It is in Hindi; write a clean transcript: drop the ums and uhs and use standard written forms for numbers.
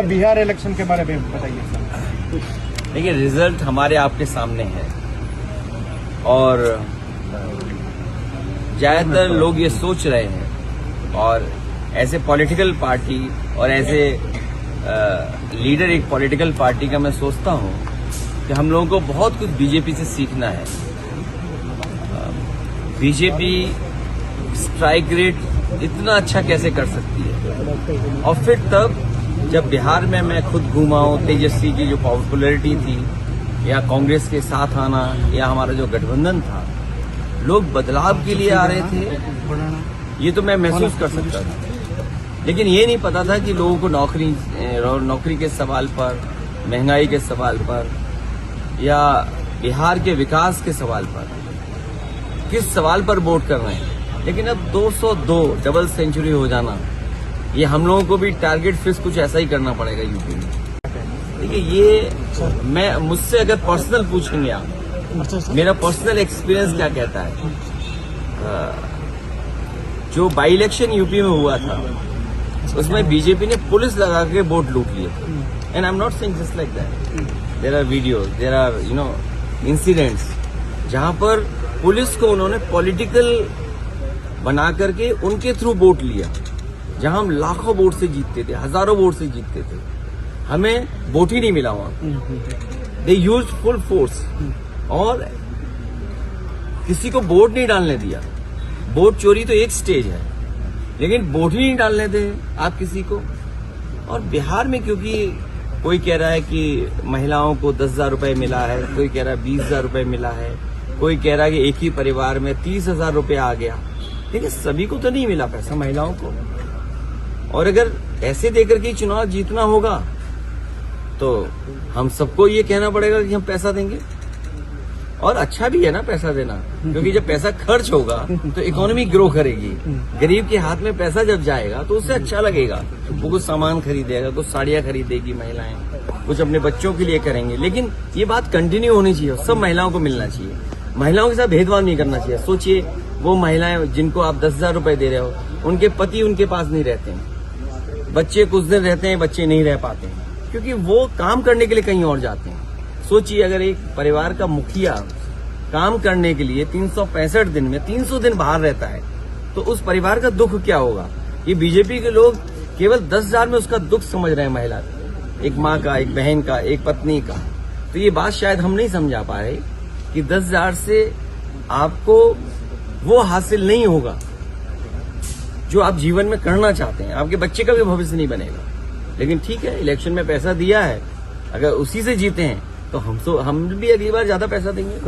थोड़ा बिहार इलेक्शन के बारे में बताइए सर। देखिए, रिजल्ट हमारे आपके सामने है और ज्यादातर लोग ये सोच रहे हैं, और ऐसे पॉलिटिकल पार्टी और ऐसे लीडर एक पॉलिटिकल पार्टी का मैं सोचता हूं कि हम लोगों को बहुत कुछ बीजेपी से सीखना है। बीजेपी स्ट्राइक रेट इतना अच्छा कैसे कर सकती है, और फिर तब जब बिहार में मैं खुद घूमा हूं, तेजस्वी की जो पॉपुलैरिटी थी या कांग्रेस के साथ आना या हमारा जो गठबंधन था, लोग बदलाव के लिए आ रहे थे, ये तो मैं महसूस कर सकता था। लेकिन ये नहीं पता था कि लोगों को नौकरी के सवाल पर, महंगाई के सवाल पर या बिहार के विकास के सवाल पर, किस सवाल पर वोट कर रहे हैं। लेकिन अब 202 डबल सेंचुरी हो जाना, ये हम लोगों को भी टारगेट फिक्स कुछ ऐसा ही करना पड़ेगा यूपी में। देखिए, ये मैं मुझसे अगर पर्सनल पूछेंगे आप, मेरा पर्सनल एक्सपीरियंस क्या कहता है। जो बाई इलेक्शन यूपी में हुआ था उसमें बीजेपी ने पुलिस लगा के वोट लूट लिए थे, and I am not saying just like that. There are videos, there are incidents जहां पर पुलिस को उन्होंने पॉलिटिकल बना करके उनके थ्रू वोट लिया, जहां हम लाखों वोट से जीतते थे, हजारों वोट से जीतते थे, हमें वोट ही नहीं मिला वहां। दे यूज फुल फोर्स और किसी को वोट नहीं डालने दिया। वोट चोरी तो एक स्टेज है, लेकिन वोट ही नहीं डालने दे आप किसी को। और बिहार में क्योंकि कोई कह रहा है कि महिलाओं को 10,000 रुपए मिला है, कोई कह रहा है 20,000 रुपए मिला है, कोई कह रहा है कि एक ही परिवार में 30,000 रुपए आ गया। लेकिन सभी को तो नहीं मिला पैसा, महिलाओं को। और अगर ऐसे देकर के चुनाव जीतना होगा तो हम सबको ये कहना पड़ेगा कि हम पैसा देंगे। और अच्छा भी है ना पैसा देना, क्योंकि जब पैसा खर्च होगा तो इकोनॉमी ग्रो करेगी। गरीब के हाथ में पैसा जब जाएगा तो उससे अच्छा लगेगा, वो कुछ सामान खरीदेगा, कुछ साड़ियां खरीदेगी महिलाएं, कुछ अपने बच्चों के लिए करेंगे। लेकिन ये बात कंटिन्यू होनी चाहिए, सब महिलाओं को मिलना चाहिए, महिलाओं के साथ भेदभाव नहीं करना चाहिए। सोचिए, वो महिलाएं जिनको आप 10,000 रुपए दे रहे हो, उनके पति उनके पास नहीं रहते हैं, बच्चे कुछ दिन रहते हैं, बच्चे नहीं रह पाते हैं, क्योंकि वो काम करने के लिए कहीं और जाते हैं। सोचिए, अगर एक परिवार का मुखिया काम करने के लिए 365 दिन में 300 दिन बाहर रहता है, तो उस परिवार का दुख क्या होगा। ये बीजेपी के लोग केवल 10,000 में उसका दुख समझ रहे हैं, महिला, एक माँ का, एक बहन का, एक पत्नी का। तो ये बात शायद हम नहीं समझा पा रहे कि 10,000 से आपको वो हासिल नहीं होगा जो आप जीवन में करना चाहते हैं। आपके बच्चे का भी भविष्य नहीं बनेगा। लेकिन ठीक है, इलेक्शन में पैसा दिया है, अगर उसी से जीते हैं तो हम भी अगली बार ज्यादा पैसा देंगे।